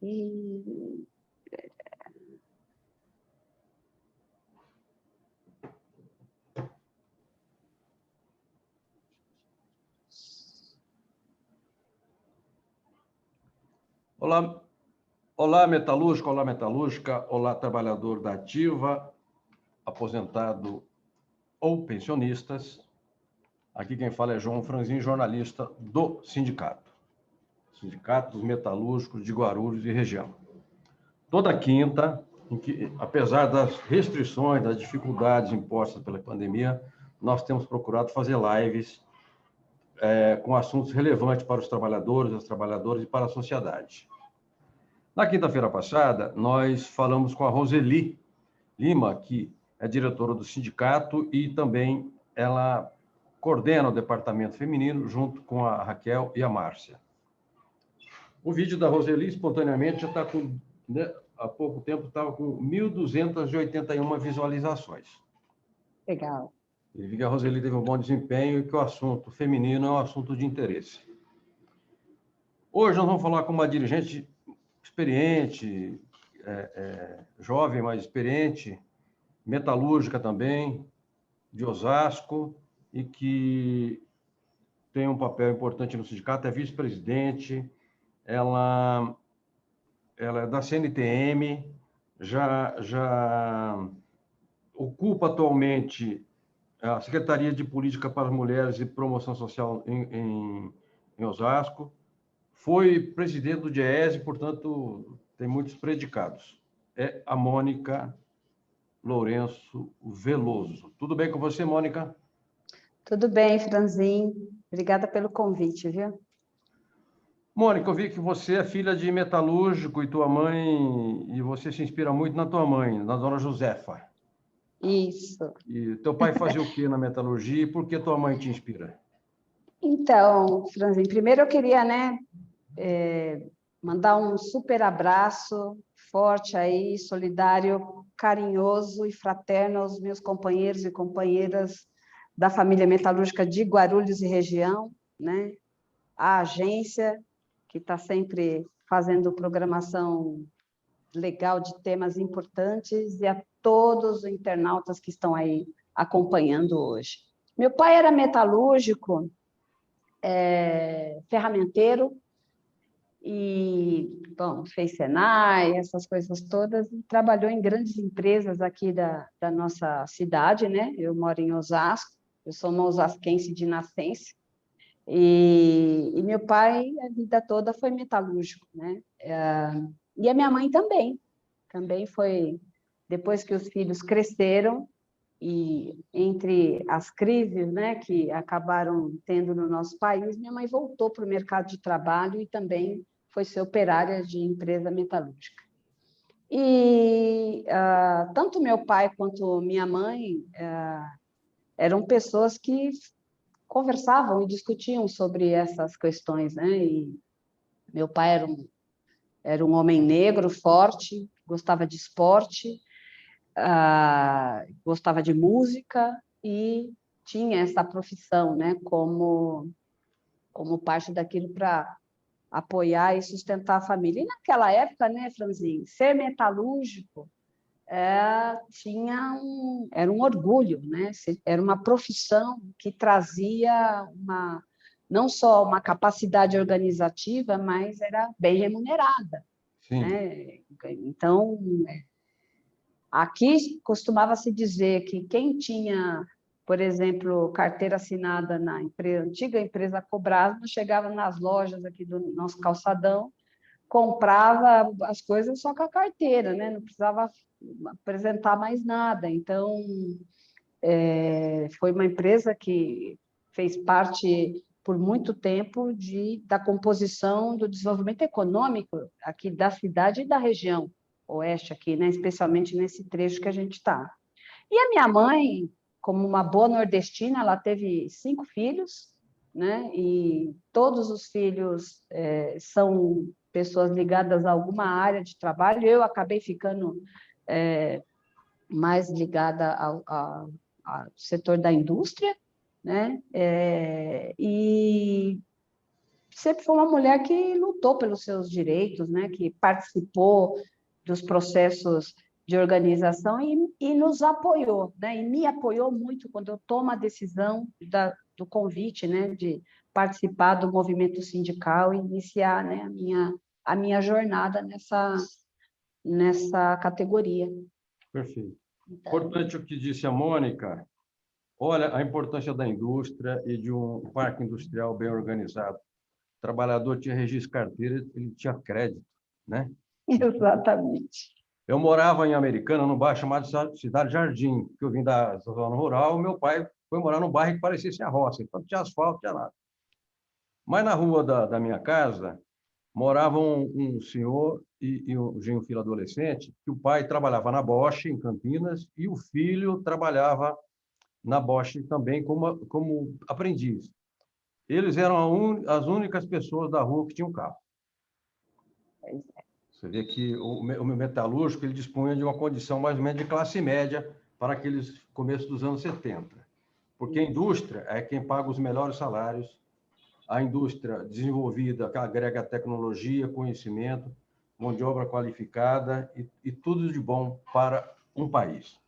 E... Olá, metalúrgico, olá, metalúrgica, olá, trabalhador da ativa, aposentado ou pensionistas. Aqui quem fala é João Franzin, jornalista do Sindicato dos Metalúrgicos de Guarulhos e região. Toda quinta, apesar das restrições, das dificuldades impostas pela pandemia, nós temos procurado fazer lives com assuntos relevantes para os trabalhadores, as trabalhadoras e para a sociedade. Na quinta-feira passada, nós falamos com a Roseli Lima, que é diretora do sindicato e também ela coordena o departamento feminino junto com a Raquel e a Márcia. O vídeo da Roseli, espontaneamente, já está com, né, há pouco tempo, estava com 1.281 visualizações. Legal. E vi que a Roseli teve um bom desempenho e que o assunto feminino é um assunto de interesse. Hoje nós vamos falar com uma dirigente experiente, jovem, mas experiente, metalúrgica também, de Osasco, e que tem um papel importante no sindicato, é vice-presidente, ela é da CNTM, já ocupa atualmente a Secretaria de Política para as Mulheres e Promoção Social em Osasco, foi presidente do DIEESE, portanto, tem muitos predicados. É a Mônica Lourenço Veloso. Tudo bem com você, Mônica? Tudo bem, Franzin. Obrigada pelo convite, viu? Mônica, eu vi que você é filha de metalúrgico e você se inspira muito na tua mãe, na dona Josefa. Isso. E teu pai fazia o que na metalurgia e por que tua mãe te inspira? Então, Franzin, primeiro eu queria, né, mandar um super abraço forte aí, solidário, carinhoso e fraterno aos meus companheiros e companheiras da família metalúrgica de Guarulhos e região, né? A agência, que está sempre fazendo programação legal de temas importantes, e a todos os internautas que estão aí acompanhando hoje. Meu pai era metalúrgico, ferramenteiro, e, bom, fez Senai, essas coisas todas, e trabalhou em grandes empresas aqui da nossa cidade, né? Eu moro em Osasco, eu sou uma osasquense de nascença, e meu pai, a vida toda, foi metalúrgico, né? E a minha mãe também foi, depois que os filhos cresceram, e entre as crises, né, que acabaram tendo no nosso país, minha mãe voltou para o mercado de trabalho e também foi ser operária de empresa metalúrgica. E tanto meu pai quanto minha mãe eram pessoas que conversavam e discutiam sobre essas questões, né? E meu pai era um homem negro, forte, gostava de esporte, gostava de música e tinha essa profissão, né, como parte daquilo para apoiar e sustentar a família. E naquela época, né, Franzinho, ser metalúrgico era um orgulho, né? Era uma profissão que trazia não só uma capacidade organizativa, mas era bem remunerada. Sim. Né? Então, aqui costumava-se dizer que quem tinha, por exemplo, carteira assinada na antiga empresa Cobrasma, chegava nas lojas aqui do nosso calçadão, comprava as coisas só com a carteira, né? Não precisava apresentar mais nada. Então, foi uma empresa que fez parte, por muito tempo, da composição do desenvolvimento econômico aqui da cidade e da região oeste, aqui, né? Especialmente nesse trecho que a gente está. E a minha mãe, como uma boa nordestina, ela teve 5 filhos, né? E todos os filhos são pessoas ligadas a alguma área de trabalho. Eu acabei ficando mais ligada ao setor da indústria, né? E sempre foi uma mulher que lutou pelos seus direitos, né? Que participou dos processos de organização e nos apoiou, né? E me apoiou muito quando eu tomo a decisão do convite, né? De participar do movimento sindical e iniciar, né? A minha jornada nessa categoria. Perfeito. Então, Importante o que disse a Mônica. Olha a importância da indústria e de um parque industrial bem organizado. O trabalhador tinha registro de carteira, ele tinha crédito, né? exatamente. Eu morava em Americana, num bairro chamado Cidade Jardim, que eu vim da zona rural. Meu pai foi morar num bairro que parecia ser a roça, então não tinha asfalto, não tinha nada. Mas na rua da minha casa morava um senhor e um filho adolescente, que o pai trabalhava na Bosch, em Campinas, e o filho trabalhava na Bosch também como aprendiz. Eles eram as únicas pessoas da rua que tinham carro. Você vê que o metalúrgico ele dispunha de uma condição mais ou menos de classe média para aqueles começos dos anos 70. Porque a indústria é quem paga os melhores salários, a indústria desenvolvida que agrega tecnologia, conhecimento, mão de obra qualificada e tudo de bom para um país.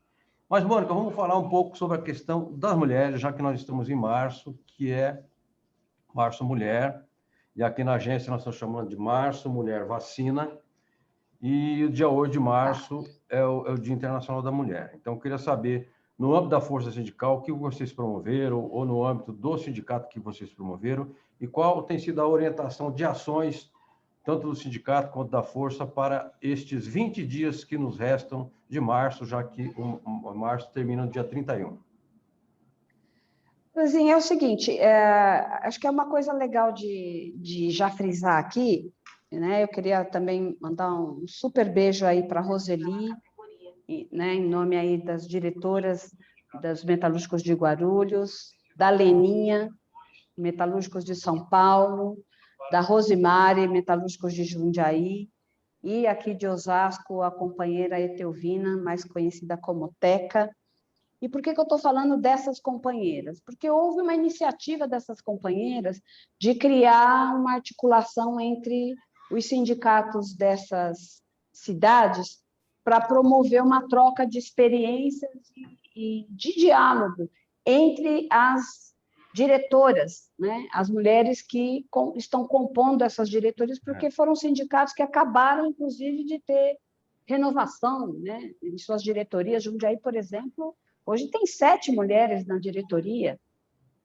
Mas, Mônica, vamos falar um pouco sobre a questão das mulheres, já que nós estamos em março, que é Março Mulher, e aqui na agência nós estamos chamando de Março Mulher Vacina, e o dia 8 de março é o Dia Internacional da Mulher. Então, eu queria saber, no âmbito da força sindical, o que vocês promoveram, ou no âmbito do sindicato que vocês promoveram, e qual tem sido a orientação de ações, tanto do sindicato quanto da força, para estes 20 dias que nos restam de março, já que o março termina no dia 31. Assim, é o seguinte, acho que é uma coisa legal de já frisar aqui, né? Eu queria também mandar um super beijo aí para a Roseli, né? Em nome aí das diretoras das Metalúrgicos de Guarulhos, da Leninha, Metalúrgicos de São Paulo, da Rosimari, Metalúrgicos de Jundiaí, e aqui de Osasco, a companheira Etelvina, mais conhecida como Teca. E por que eu estou falando dessas companheiras? Porque houve uma iniciativa dessas companheiras de criar uma articulação entre os sindicatos dessas cidades para promover uma troca de experiências e de diálogo entre as diretoras, né? As mulheres que estão compondo essas diretorias, porque foram sindicatos que acabaram, inclusive, de ter renovação, né? Em suas diretorias. Jundiaí, por exemplo, hoje tem 7 mulheres na diretoria,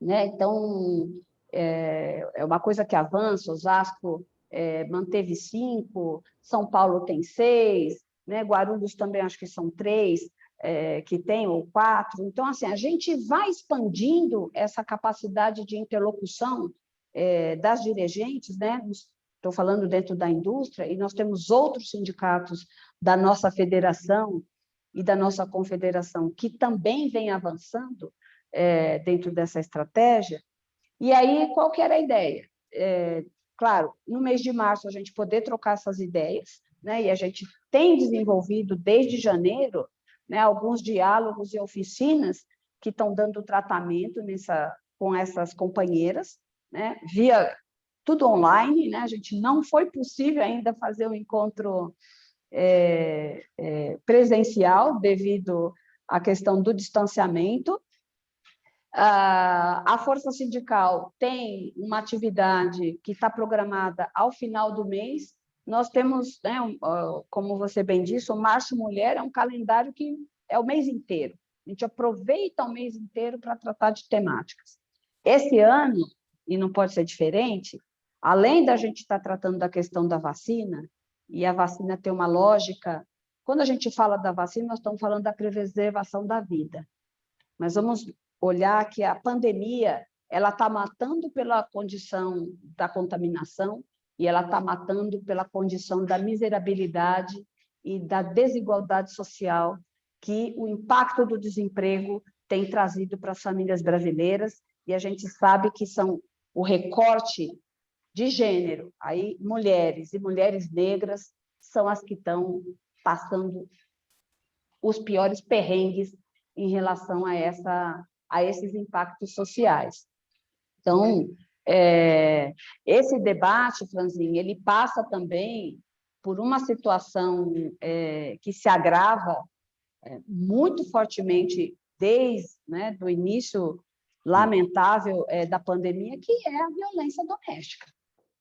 né? Então, é uma coisa que avança. Osasco manteve 5, São Paulo tem 6, né? Guarulhos também acho que são 3, que tem, ou 4. Então, assim, a gente vai expandindo essa capacidade de interlocução das dirigentes, né? Estou falando dentro da indústria, e nós temos outros sindicatos da nossa federação e da nossa confederação, que também vem avançando dentro dessa estratégia. E aí, qual que era a ideia? Claro, no mês de março, a gente poder trocar essas ideias, né? E a gente tem desenvolvido, desde janeiro, né, alguns diálogos e oficinas que estão dando tratamento com essas companheiras, né? Via tudo online, né? A gente não foi possível ainda fazer o encontro presencial devido à questão do distanciamento. A Força Sindical tem uma atividade que está programada ao final do mês. Nós temos, né, como você bem disse, o Março Mulher é um calendário que é o mês inteiro. A gente aproveita o mês inteiro para tratar de temáticas. Esse ano, e não pode ser diferente, além da gente estar tratando da questão da vacina, e a vacina tem uma lógica. Quando a gente fala da vacina, nós estamos falando da preservação da vida. Mas vamos olhar que a pandemia ela está matando pela condição da contaminação e ela está matando pela condição da miserabilidade e da desigualdade social que o impacto do desemprego tem trazido para as famílias brasileiras, e a gente sabe que são o recorte de gênero, aí mulheres e mulheres negras são as que estão passando os piores perrengues em relação a esses impactos sociais. Então, Esse debate, Franzinho, ele passa também por uma situação que se agrava muito fortemente desde, né, do início lamentável da pandemia, que é a violência doméstica,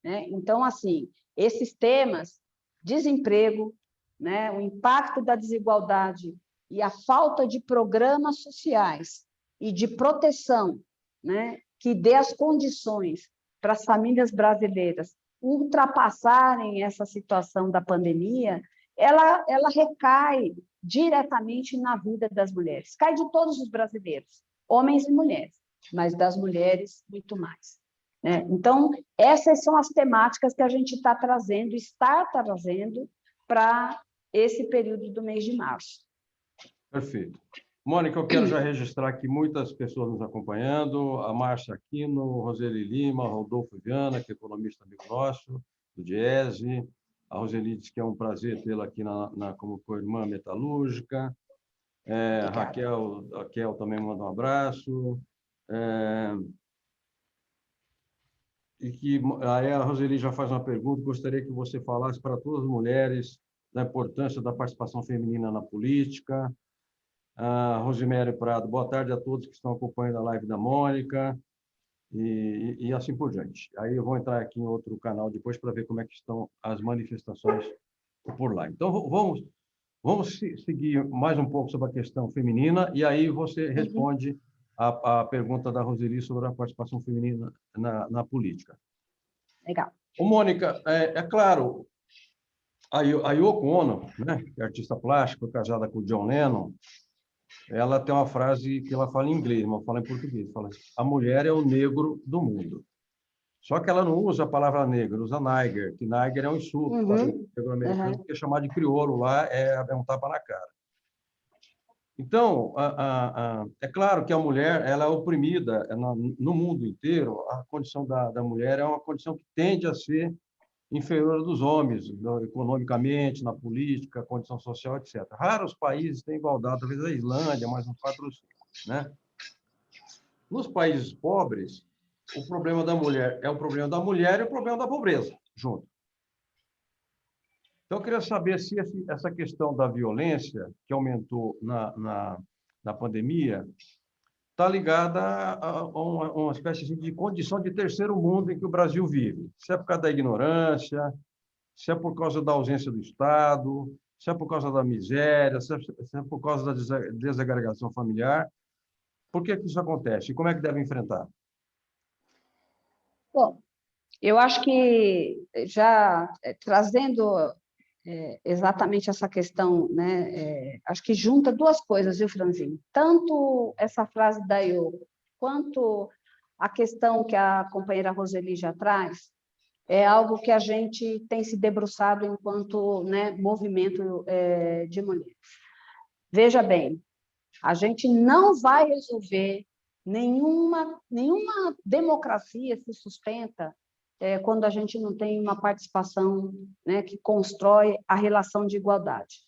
né? Então, assim, esses temas, desemprego, né, o impacto da desigualdade e a falta de programas sociais e de proteção, né, que dê as condições para as famílias brasileiras ultrapassarem essa situação da pandemia, ela recai diretamente na vida das mulheres. Cai de todos os brasileiros, homens e mulheres, mas das mulheres muito mais, né? Então, essas são as temáticas que a gente está trazendo para esse período do mês de março. Perfeito. Mônica, eu quero já registrar aqui muitas pessoas nos acompanhando, a Márcia Aquino, Roseli Lima, Rodolfo Viana, que é economista amigo nosso, do Diese, a Roseli diz que é um prazer tê-la aqui como co-irmã metalúrgica, Raquel também manda um abraço, e que aí a Roseli já faz uma pergunta, gostaria que você falasse para todas as mulheres da importância da participação feminina na política. A Rosimério Prado, boa tarde a todos que estão acompanhando a live da Mônica, e assim por diante. Aí eu vou entrar aqui em outro canal depois para ver como é que estão as manifestações por lá. Então, vamos seguir mais um pouco sobre a questão feminina, e aí você responde a pergunta da Roseli sobre a participação feminina na política. Legal. Ô, Mônica, é claro, a Yoko Ono, né, que é artista plástica, casada com o John Lennon, ela tem uma frase que ela fala em inglês, mas fala em português. Fala assim, a mulher é o negro do mundo. Só que ela não usa a palavra negro, usa Niger, que Niger é um insulto para o negro americano, porque chamar de crioulo lá é um tapa na cara. Então, é claro que a mulher ela é oprimida no mundo inteiro. A condição da mulher é uma condição que tende a ser inferior à dos homens, economicamente, na política, condição social, etc. Raros países têm igualdade, talvez a Islândia, mais uns 4 ou 5, né? Nos países pobres, o problema da mulher é o problema da mulher e o problema da pobreza, junto. Então, eu queria saber se essa questão da violência, que aumentou na pandemia, está ligada a uma espécie de condição de terceiro mundo em que o Brasil vive. Se é por causa da ignorância, se é por causa da ausência do Estado, se é por causa da miséria, se é por causa da desagregação familiar. Por que isso acontece? E como é que deve enfrentar? Bom, eu acho que já trazendo exatamente essa questão, né, acho que junta duas coisas, viu, Franzinho? Tanto essa frase da Yoko, quanto a questão que a companheira Roseli já traz, é algo que a gente tem se debruçado enquanto, né, movimento de mulheres. Veja bem, a gente não vai resolver nenhuma democracia se sustenta quando a gente não tem uma participação, né, que constrói a relação de igualdade.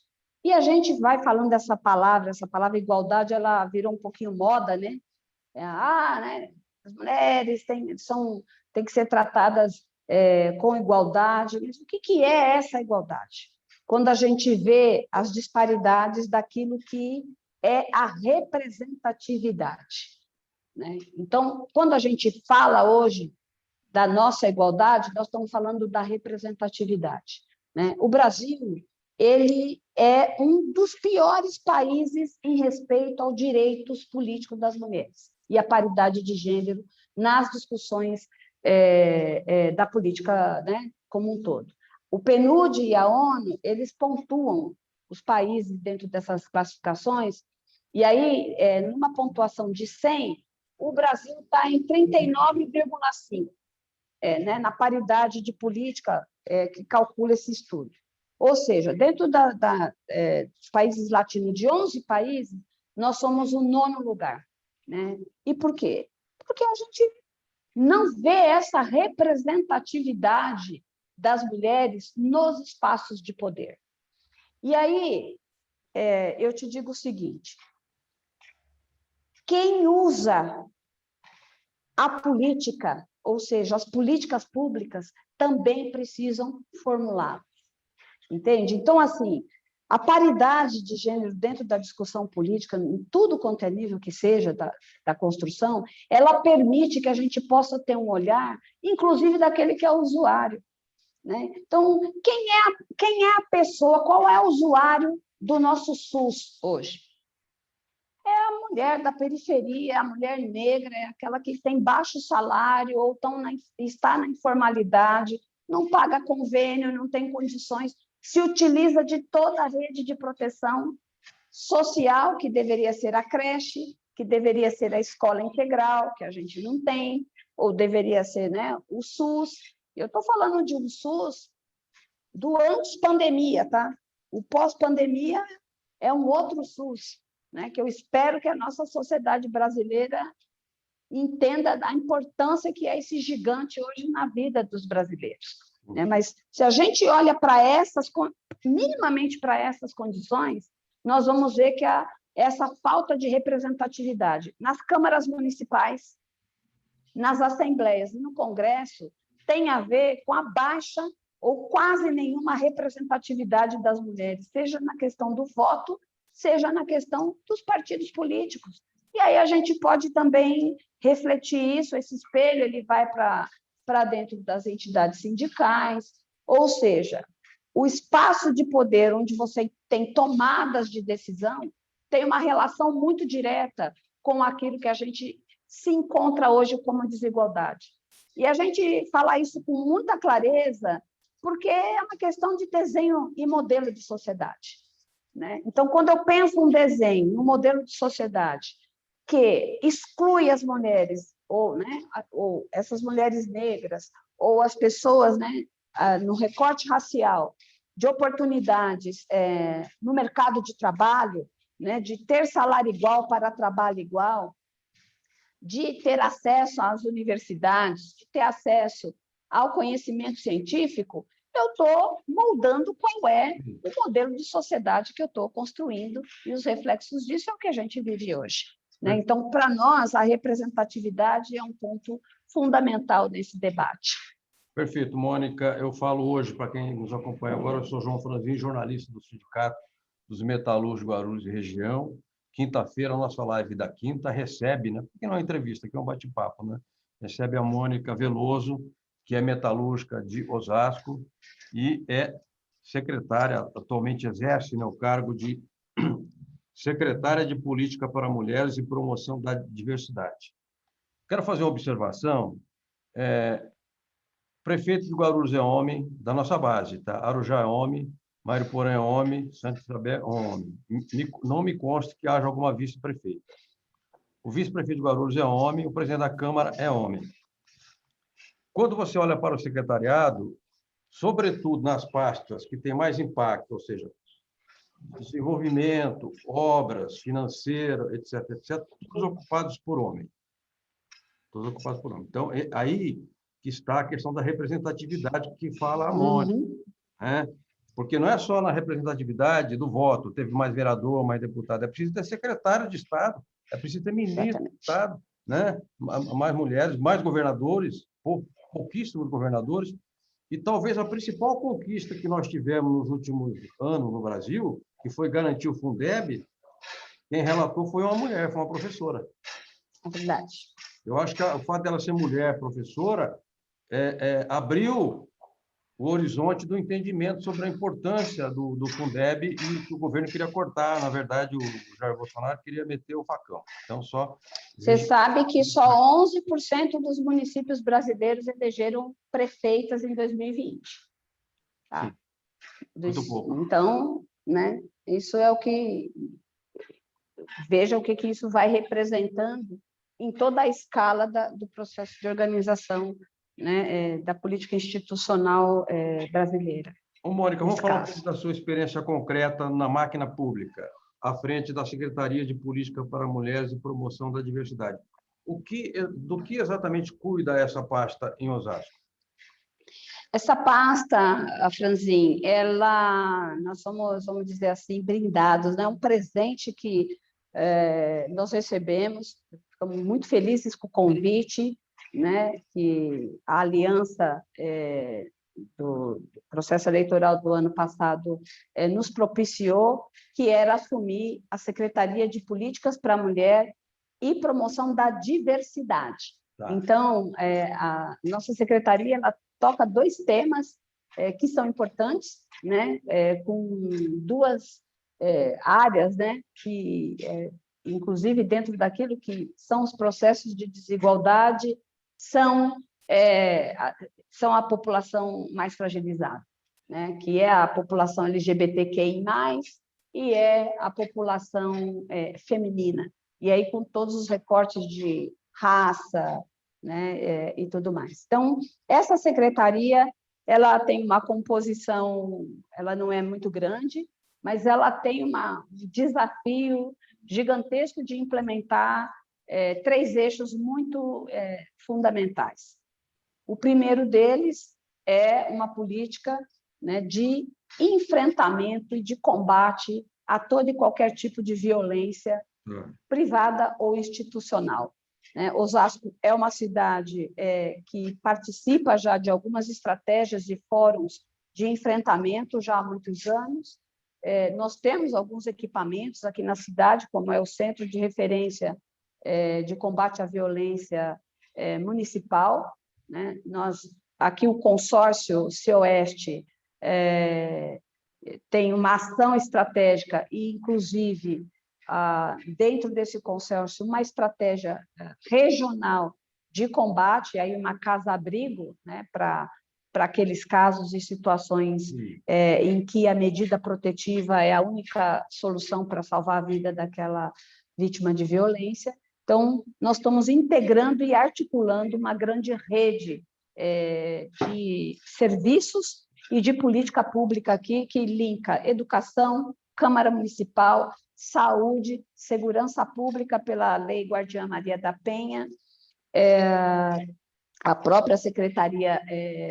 E a gente vai falando essa palavra igualdade, ela virou um pouquinho moda, né? Né, as mulheres têm que ser tratadas com igualdade. Mas o que é essa igualdade? Quando a gente vê as disparidades daquilo que é a representatividade, né? Então, quando a gente fala hoje da nossa igualdade, nós estamos falando da representatividade, né? O Brasil, ele é um dos piores países em respeito aos direitos políticos das mulheres e a paridade de gênero nas discussões da política, né, como um todo. O PNUD e a ONU, eles pontuam os países dentro dessas classificações, e aí, numa pontuação de 100, o Brasil está em 39,5, né, na paridade de política que calcula esse estudo. Ou seja, dentro dos países latinos, de 11 países, nós somos o 9º lugar, né? E por quê? Porque a gente não vê essa representatividade das mulheres nos espaços de poder. E aí, eu te digo o seguinte, quem usa a política ou seja, as políticas públicas também precisam formulá-los, entende? Então, assim, a paridade de gênero dentro da discussão política, em tudo quanto é nível que seja da construção, ela permite que a gente possa ter um olhar, inclusive daquele que é o usuário, né? Então, quem é a pessoa, qual é o usuário do nosso SUS hoje? É a mulher da periferia, a mulher negra, é aquela que tem baixo salário ou está na informalidade, não paga convênio, não tem condições, se utiliza de toda a rede de proteção social, que deveria ser a creche, que deveria ser a escola integral, que a gente não tem, ou deveria ser, né, o SUS. Eu estou falando de um SUS do antes-pandemia, tá? O pós-pandemia é um outro SUS, né, que eu espero que a nossa sociedade brasileira entenda a importância que é esse gigante hoje na vida dos brasileiros, né? Mas se a gente olha minimamente para essas condições, nós vamos ver que essa falta de representatividade nas câmaras municipais, nas assembleias e no Congresso tem a ver com a baixa ou quase nenhuma representatividade das mulheres, seja na questão do voto, seja na questão dos partidos políticos. E aí a gente pode também refletir isso, esse espelho ele vai para dentro das entidades sindicais, ou seja, o espaço de poder onde você tem tomadas de decisão tem uma relação muito direta com aquilo que a gente se encontra hoje como desigualdade. E a gente fala isso com muita clareza, porque é uma questão de desenho e modelo de sociedade, né? Então, quando eu penso um desenho, um modelo de sociedade que exclui as mulheres, né, ou essas mulheres negras, ou as pessoas, né, no recorte racial, de oportunidades no mercado de trabalho, né, de ter salário igual para trabalho igual, de ter acesso às universidades, de ter acesso ao conhecimento científico, eu estou moldando qual é o modelo de sociedade que eu estou construindo, e os reflexos disso é o que a gente vive hoje, né? Então, para nós, a representatividade é um ponto fundamental nesse debate. Perfeito, Mônica. Eu falo hoje, para quem nos acompanha agora, eu sou João Franzin, jornalista do Sindicato dos Metalúrgicos Guarulhos e Região. Quinta-feira, a nossa live da quinta recebe, né? Porque não é uma entrevista, aqui é um bate-papo, né? Recebe a Mônica Veloso, que é metalúrgica de Osasco e é secretária, atualmente exerce, né, o cargo de secretária de Política para Mulheres e Promoção da Diversidade. Quero fazer uma observação. Prefeito de Guarulhos é homem, da nossa base, tá? Arujá é homem, Mariporã é homem, Santa Isabel é homem. Não me consta que haja alguma vice-prefeita. O vice-prefeito de Guarulhos é homem, o presidente da Câmara é homem. Quando você olha para o secretariado, sobretudo nas pastas que têm mais impacto, ou seja, desenvolvimento, obras, financeiro, etc., etc., todos ocupados por homem. Todos ocupados por homem. Então, é aí que está a questão da representatividade que fala a Mônica, né? Porque não é só na representatividade do voto, teve mais vereador, mais deputado, é preciso ter secretário de Estado, é preciso ter ministro de Estado, né? Mais mulheres, mais governadores, pouquíssimos governadores, e talvez a principal conquista que nós tivemos nos últimos anos no Brasil, que foi garantir o Fundeb, quem relatou foi uma mulher, foi uma professora. É verdade. Eu acho que o fato dela ser mulher, professora, abriu o horizonte do entendimento sobre a importância do Fundeb e que o governo queria cortar. Na verdade, o Jair Bolsonaro queria meter o facão. Então, só... Você sabe que só 11% dos municípios brasileiros elegeram prefeitas em 2020. Tá? Muito pouco. Então, né, isso é o que... Veja o que isso vai representando em toda a escala do processo de organização, né, da política institucional brasileira. Ô, Mônica, vamos falar um pouco da sua experiência concreta na máquina pública, à frente da Secretaria de Política para Mulheres e Promoção da Diversidade. Do que exatamente cuida essa pasta em Osasco? Essa pasta, Franzin, nós somos, vamos dizer assim, brindados, né? Um presente que nós recebemos, ficamos muito felizes com o convite, né, que a aliança do processo eleitoral do ano passado nos propiciou, que era assumir a Secretaria de Políticas para a Mulher e Promoção da Diversidade. Tá. Então, a nossa secretaria ela toca 2 temas que são importantes, né, com 2 áreas, né, que, inclusive, dentro daquilo que são os processos de desigualdade, são a população mais fragilizada, né, que é a população LGBTQI+, e é a população feminina. E aí, com todos os recortes de raça, né, e tudo mais. Então, essa secretaria ela tem uma composição, ela não é muito grande, mas ela tem um desafio gigantesco de implementar 3 eixos muito fundamentais. O primeiro deles é uma política, né, de enfrentamento e de combate a todo e qualquer tipo de violência privada ou institucional. Osasco é uma cidade que participa já de algumas estratégias e fóruns de enfrentamento já há muitos anos. Nós temos alguns equipamentos aqui na cidade, como é o Centro de Referência de Combate à Violência Municipal, né? Aqui o consórcio CIOeste tem uma ação estratégica e, inclusive, dentro desse consórcio, uma estratégia regional de combate, aí uma casa-abrigo, né, para aqueles casos e situações em que a medida protetiva é a única solução para salvar a vida daquela vítima de violência. Então, nós estamos integrando e articulando uma grande rede de serviços e de política pública aqui que linka educação, Câmara Municipal, saúde, segurança pública pela Lei Guardiã Maria da Penha, a própria Secretaria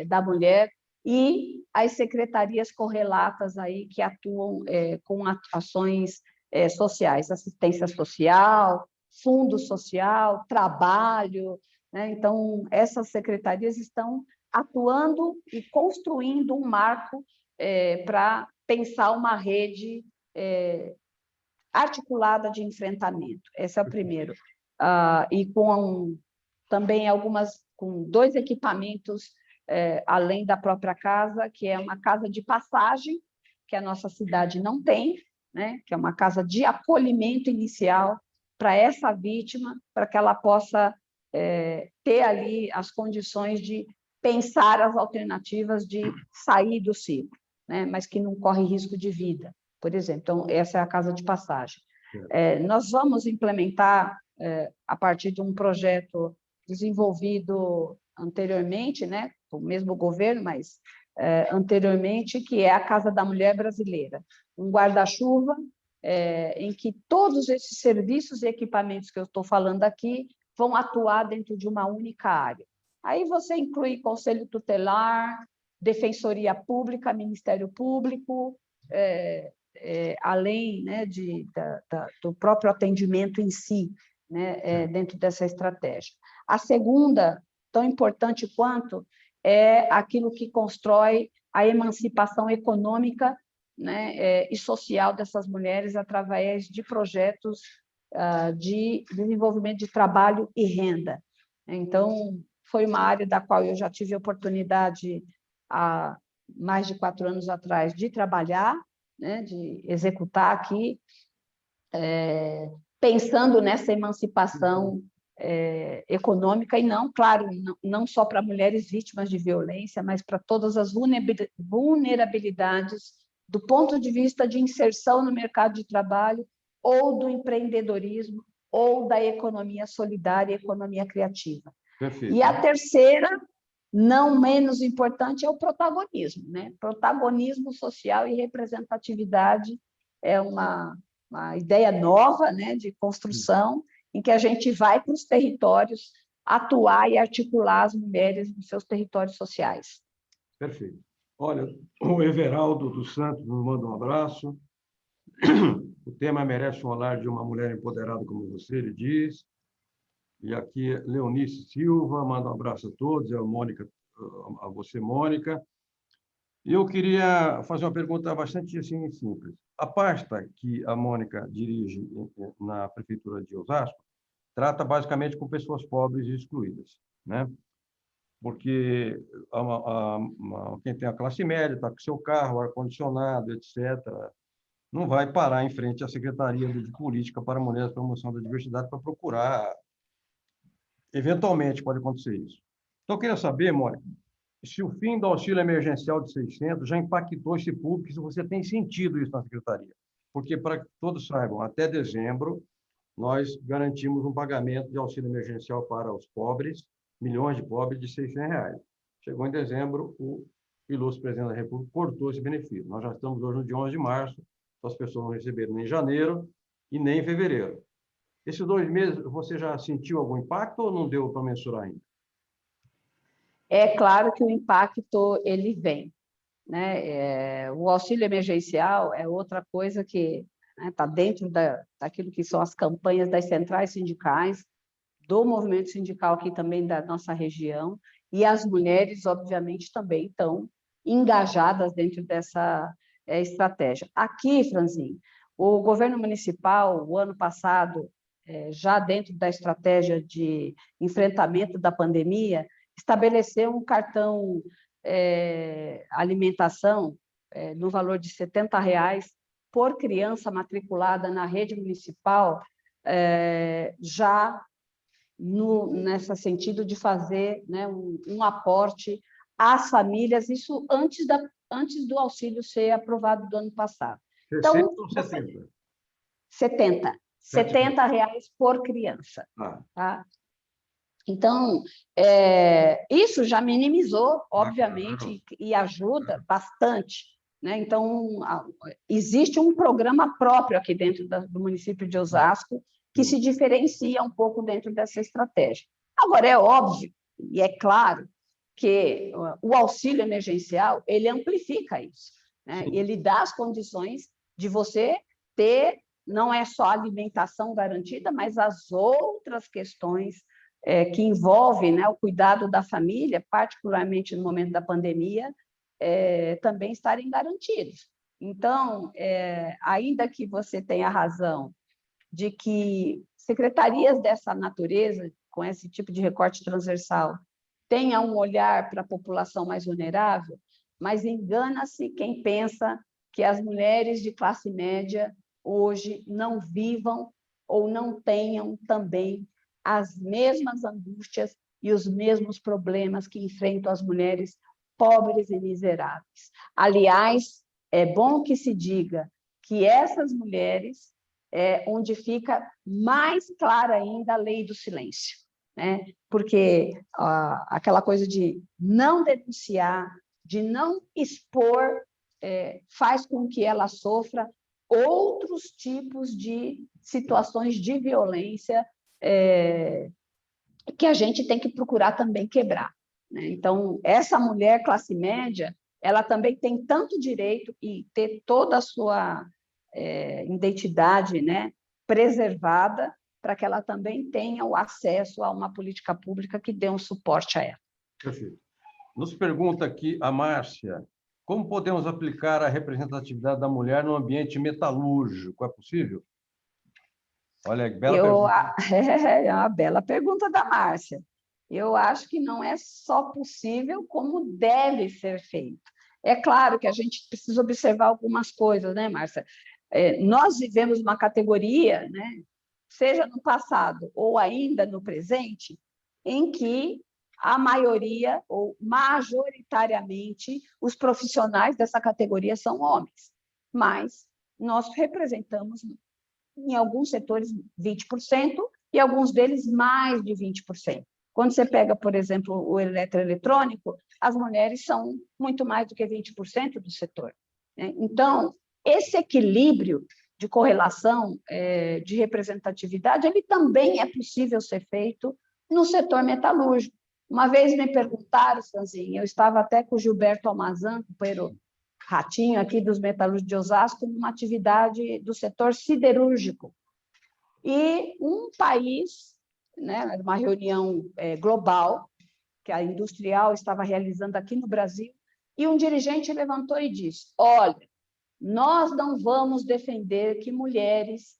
da Mulher e as secretarias correlatas aí que atuam com ações sociais, assistência social, fundo social, trabalho, né? Então, essas secretarias estão atuando e construindo um marco para pensar uma rede articulada de enfrentamento. Esse é o primeiro. E com também com 2 equipamentos, além da própria casa, que é uma casa de passagem, que a nossa cidade não tem, né? Que é uma casa de acolhimento inicial para essa vítima, para que ela possa ter ali as condições de pensar as alternativas de sair do ciclo, né? Mas que não corre risco de vida, por exemplo. Então, essa é a casa de passagem. Nós vamos implementar, a partir de um projeto desenvolvido anteriormente, né, o mesmo governo, mas anteriormente, que é a Casa da Mulher Brasileira, um guarda-chuva em que todos esses serviços e equipamentos que eu estou falando aqui vão atuar dentro de uma única área. Aí você inclui Conselho Tutelar, Defensoria Pública, Ministério Público, além, né, do próprio atendimento em si, né, dentro dessa estratégia. A segunda, tão importante quanto, é aquilo que constrói a emancipação econômica, né, e social dessas mulheres através de projetos de desenvolvimento de trabalho e renda. Então, foi uma área da qual eu já tive a oportunidade, há mais de 4 anos atrás, de trabalhar, né, de executar aqui, pensando nessa emancipação econômica, e não, claro, não só para mulheres vítimas de violência, mas para todas as vulnerabilidades do ponto de vista de inserção no mercado de trabalho, ou do empreendedorismo, ou da economia solidária e economia criativa. Perfeito. E a terceira, não menos importante, é o protagonismo, né? Protagonismo social e representatividade é uma ideia nova, né, de construção, em que a gente vai para os territórios atuar e articular as mulheres nos seus territórios sociais. Perfeito. Olha, o Everaldo dos Santos nos manda um abraço. O tema merece um olhar de uma mulher empoderada como você, ele diz. E aqui, Leonice Silva, manda um abraço a todos, a você, Mônica. E eu queria fazer uma pergunta bastante assim, simples. A pasta que a Mônica dirige na Prefeitura de Osasco trata basicamente com pessoas pobres e excluídas, né? Porque quem tem a classe média está com seu carro, ar-condicionado, etc., não vai parar em frente à Secretaria de Política para Mulheres e Promoção da Diversidade para procurar. Eventualmente pode acontecer isso. Então, eu queria saber, Mônica, se o fim do auxílio emergencial de 600 já impactou esse público, se você tem sentido isso na Secretaria. Porque, para que todos saibam, até dezembro, nós garantimos um pagamento de auxílio emergencial para os pobres, milhões de pobres, de R$ 600. Chegou em dezembro, o ilustre presidente da República cortou esse benefício. Nós já estamos hoje no dia 11 de março, então as pessoas não receberam nem em janeiro e nem em fevereiro. Esses 2 meses, você já sentiu algum impacto ou não deu para mensurar ainda? É claro que o impacto ele vem, né? O auxílio emergencial é outra coisa que está dentro daquilo que são as campanhas das centrais sindicais, do movimento sindical aqui também da nossa região, e as mulheres, obviamente, também estão engajadas dentro dessa estratégia. Aqui, Franzinho, o governo municipal, o ano passado, já dentro da estratégia de enfrentamento da pandemia, estabeleceu um cartão alimentação no valor de R$ 70 por criança matriculada na rede municipal, já nesse sentido de fazer, né, um aporte às famílias, isso antes do auxílio ser aprovado do ano passado. 60 então, ou 70? 70 reais por criança. Tá? Então, isso já minimizou, obviamente, e ajuda bastante. Né? Então, existe um programa próprio aqui dentro do município de Osasco que se diferencia um pouco dentro dessa estratégia. Agora, é óbvio e é claro que o auxílio emergencial, ele amplifica isso. Né? Ele dá as condições de você ter, não é só a alimentação garantida, mas as outras questões que envolvem, né, o cuidado da família, particularmente no momento da pandemia, também estarem garantidos. Então, ainda que você tenha razão de que secretarias dessa natureza, com esse tipo de recorte transversal, tenham um olhar para a população mais vulnerável, mas engana-se quem pensa que as mulheres de classe média hoje não vivam ou não tenham também as mesmas angústias e os mesmos problemas que enfrentam as mulheres pobres e miseráveis. Aliás, é bom que se diga que essas mulheres onde fica mais clara ainda a lei do silêncio, né? Porque aquela coisa de não denunciar, de não expor, faz com que ela sofra outros tipos de situações de violência que a gente tem que procurar também quebrar. Né? Então, essa mulher classe média, ela também tem tanto direito e ter toda a sua identidade, né, preservada, para que ela também tenha o acesso a uma política pública que dê um suporte a ela. Perfeito. Nos pergunta aqui a Márcia, como podemos aplicar a representatividade da mulher no ambiente metalúrgico? É possível? Olha, bela pergunta. É uma bela pergunta da Márcia. Eu acho que não é só possível, como deve ser feito. É claro que a gente precisa observar algumas coisas, né, Márcia? Nós vivemos uma categoria, né, seja no passado ou ainda no presente, em que a maioria, ou majoritariamente, os profissionais dessa categoria são homens. Mas nós representamos, em alguns setores, 20%, e alguns deles mais de 20%. Quando você pega, por exemplo, o eletroeletrônico, as mulheres são muito mais do que 20% do setor. Né? Então, esse equilíbrio de correlação, de representatividade, ele também é possível ser feito no setor metalúrgico. Uma vez me perguntaram, Franzinho, eu estava até com o Gilberto Almazan, companheiro ratinho aqui dos metalúrgicos de Osasco, numa atividade do setor siderúrgico. E um país né, uma reunião global, que a Industrial estava realizando aqui no Brasil, e um dirigente levantou e disse: olha, nós não vamos defender que mulheres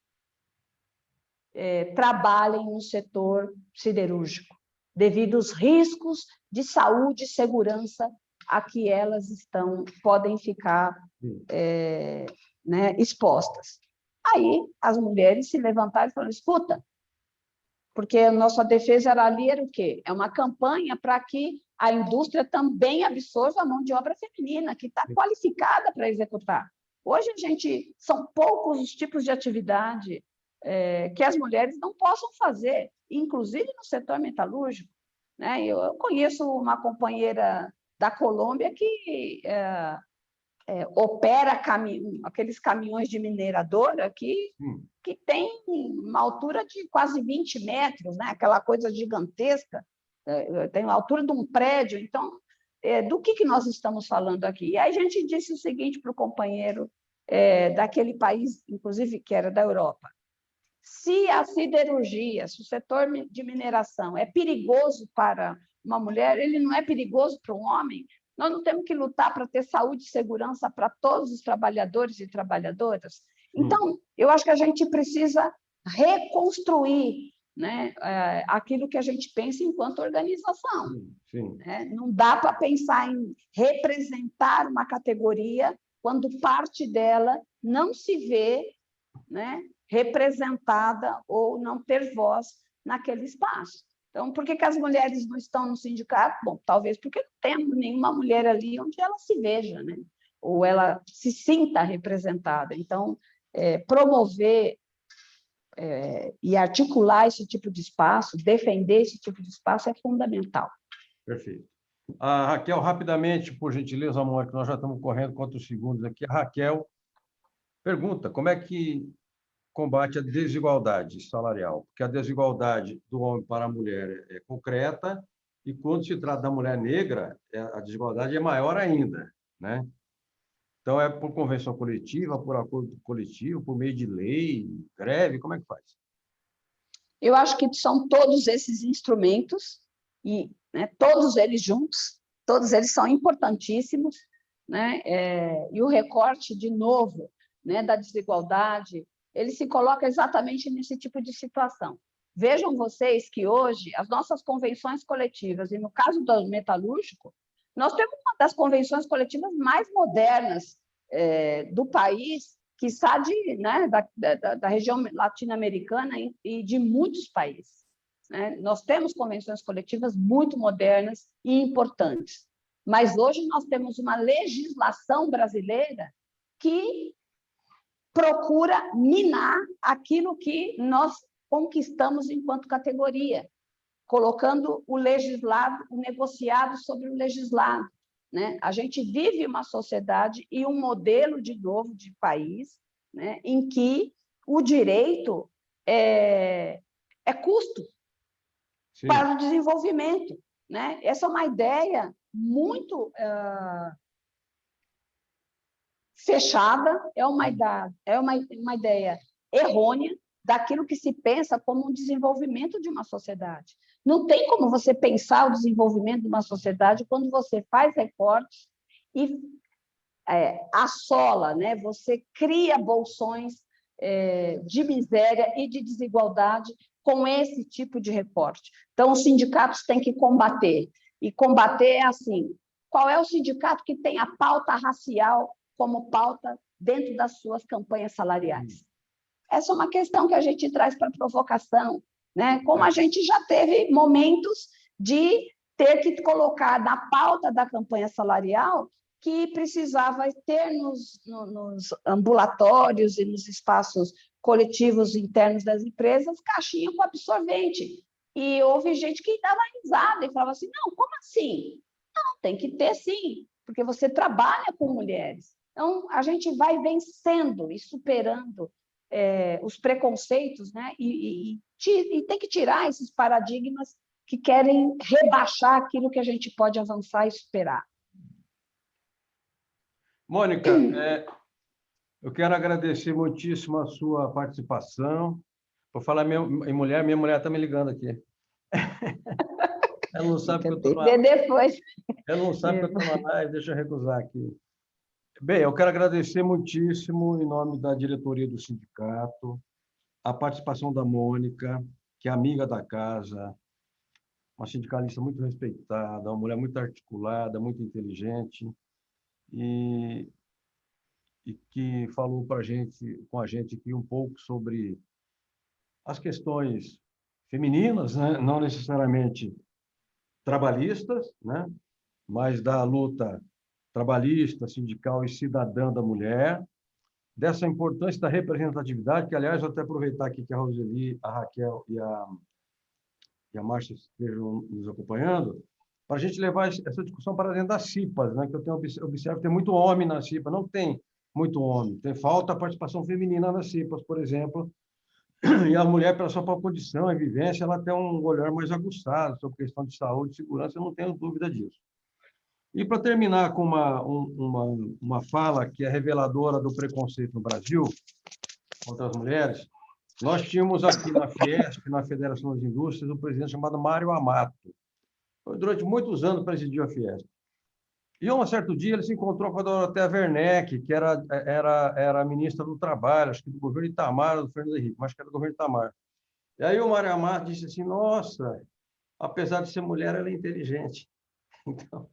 trabalhem no setor siderúrgico, devido aos riscos de saúde e segurança a que elas podem ficar né, expostas. Aí as mulheres se levantaram e falaram: escuta, porque a nossa defesa era o quê? É uma campanha para que a indústria também absorva a mão de obra feminina, que está qualificada para executar. Hoje, são poucos os tipos de atividade que as mulheres não possam fazer, inclusive no setor metalúrgico, né? Eu conheço uma companheira da Colômbia que opera aqueles caminhões de mineradora que tem uma altura de quase 20 metros, né? Aquela coisa gigantesca, tem a altura de um prédio. Então, do que nós estamos falando aqui? E aí a gente disse o seguinte para o companheiro daquele país, inclusive, que era da Europa: se a siderurgia, se o setor de mineração é perigoso para uma mulher, ele não é perigoso para um homem. Nós não temos que lutar para ter saúde e segurança para todos os trabalhadores e trabalhadoras? Então, eu acho que a gente precisa reconstruir, né, aquilo que a gente pensa enquanto organização. Sim. Né? Não dá para pensar em representar uma categoria quando parte dela não se vê, né, representada ou não ter voz naquele espaço. Então, por que as mulheres não estão no sindicato? Bom, talvez porque não temos nenhuma mulher ali onde ela se veja, né? Ou ela se sinta representada. Então, promover e articular esse tipo de espaço, defender esse tipo de espaço é fundamental. Perfeito. A Raquel, rapidamente, por gentileza, Mônica, nós já estamos correndo quantos segundos aqui. A Raquel pergunta: como é que combate a desigualdade salarial? Porque a desigualdade do homem para a mulher é concreta, e quando se trata da mulher negra, a desigualdade é maior ainda, né? Então, é por convenção coletiva, por acordo coletivo, por meio de lei, greve, como é que faz? Eu acho que são todos esses instrumentos, e né, todos eles juntos, todos eles são importantíssimos, né? E o recorte, de novo, né, da desigualdade, ele se coloca exatamente nesse tipo de situação. Vejam vocês que hoje as nossas convenções coletivas, e no caso do metalúrgico, nós temos uma das convenções coletivas mais modernas do país, que está né, da região latino-americana e de muitos países. Né? Nós temos convenções coletivas muito modernas e importantes, mas hoje nós temos uma legislação brasileira que procura minar aquilo que nós conquistamos enquanto categoria, colocando o legislado, o negociado sobre o legislado. Né? A gente vive uma sociedade e um modelo, de novo, de país, né, em que o direito é custo para o desenvolvimento. Né? Essa é uma ideia muito fechada, é uma ideia errônea daquilo que se pensa como um desenvolvimento de uma sociedade. Não tem como você pensar o desenvolvimento de uma sociedade quando você faz recortes e assola, né? Você cria bolsões de miséria e de desigualdade com esse tipo de recorte. Então, os sindicatos têm que combater. E combater é assim: qual é o sindicato que tem a pauta racial como pauta dentro das suas campanhas salariais? Essa é uma questão que a gente traz para a provocação, né? Como a gente já teve momentos de ter que colocar na pauta da campanha salarial que precisava ter nos ambulatórios e nos espaços coletivos internos das empresas caixinha com absorvente. E houve gente que dava risada e falava assim: não, como assim? Não, tem que ter sim, porque você trabalha com mulheres. Então, a gente vai vencendo e superando os preconceitos, né? E tem que tirar esses paradigmas que querem rebaixar aquilo que a gente pode avançar e superar. Mônica, eu quero agradecer muitíssimo a sua participação. Por falar em mulher, minha mulher está me ligando aqui. Ela não sabe que eu estou Depois. Ela não sabe que eu estou na live, deixa eu recusar aqui. Bem, eu quero agradecer muitíssimo, em nome da diretoria do sindicato, a participação da Mônica, que é amiga da casa, uma sindicalista muito respeitada, uma mulher muito articulada, muito inteligente, e que falou com a gente aqui um pouco sobre as questões femininas, né? Não necessariamente trabalhistas, né? Mas da luta trabalhista, sindical e cidadã da mulher, dessa importância da representatividade, que, aliás, vou até aproveitar aqui que a Roseli, a Raquel e a Márcia estejam nos acompanhando, para a gente levar essa discussão para dentro das CIPAs, né? Que eu tenho observo que tem muito homem na CIPA, não tem muito homem, tem falta a participação feminina nas CIPAs, por exemplo, e a mulher, pela sua própria condição e vivência, ela tem um olhar mais aguçado sobre questão de saúde e segurança, eu não tenho dúvida disso. E para terminar com uma fala que é reveladora do preconceito no Brasil contra as mulheres, nós tínhamos aqui na Fiesp, na Federação das Indústrias, um presidente chamado Mário Amato. Durante muitos anos presidiu a Fiesp. E, um certo dia, ele se encontrou com a Dorothea Werneck, que era ministra do Trabalho, acho que do governo Itamar, do Fernando Henrique, mas acho que era do governo Itamar. E aí o Mário Amato disse assim, nossa, apesar de ser mulher, ela é inteligente. Então,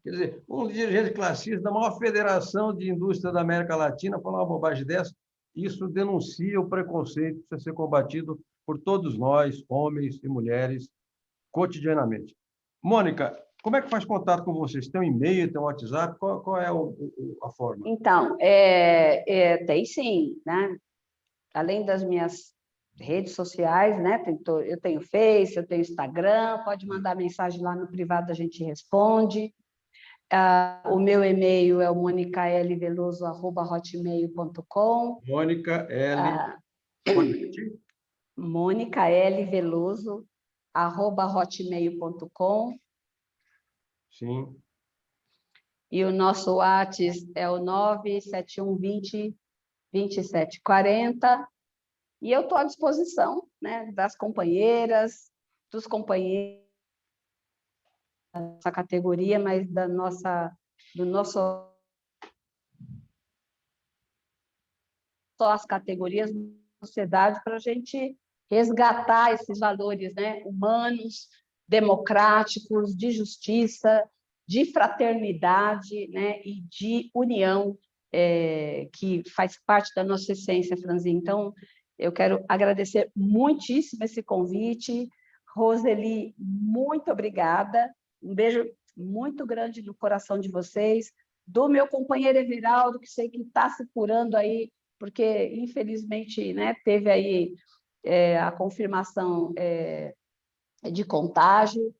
quer dizer, um dirigente classista da maior federação de indústria da América Latina falar uma bobagem dessa, isso denuncia o preconceito que precisa ser combatido por todos nós, homens e mulheres, cotidianamente. Mônica, como é que faz contato com vocês? Tem um e-mail, tem um WhatsApp? Qual é a forma? Então, tem sim, né? Além das minhas redes sociais, né? Eu tenho Face, eu tenho Instagram, pode mandar mensagem lá no privado, a gente responde. O meu e-mail é o monicaLveloso@hotmail.com. Mônica L. monicaLveloso@hotmail.com. Sim. E o nosso WhatsApp é o 97120-2740. E eu estou à disposição, né, das companheiras, dos companheiros dessa categoria, mas do nosso só as categorias da sociedade para a gente resgatar esses valores, né, humanos, democráticos, de justiça, de fraternidade, né, e de união, que faz parte da nossa essência, Franzinha. Então, eu quero agradecer muitíssimo esse convite. Roseli, muito obrigada. Um beijo muito grande no coração de vocês. Do meu companheiro Everaldo, que sei que está se curando aí, porque, infelizmente, né, teve aí a confirmação de contágio.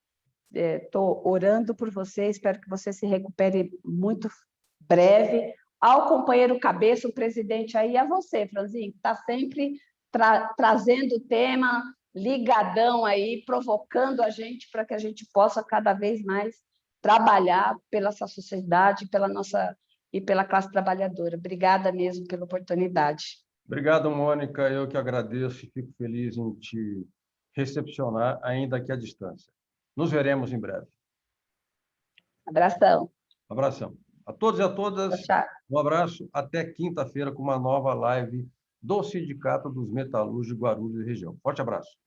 Estou orando por você, espero que você se recupere muito breve. Ao companheiro Cabeça, o presidente aí, a você, Franzinho, que está sempre trazendo o tema, ligadão aí, provocando a gente para que a gente possa cada vez mais trabalhar pela essa sociedade, pela nossa e pela classe trabalhadora. Obrigada mesmo pela oportunidade. Obrigado, Mônica. Eu que agradeço e fico feliz em te recepcionar, ainda aqui à distância. Nos veremos em breve. Abração. Abração. A todos e a todas, Tchau. um abraço. Até quinta-feira com uma nova live do Sindicato dos Metalúrgicos de Guarulhos e região. Forte abraço.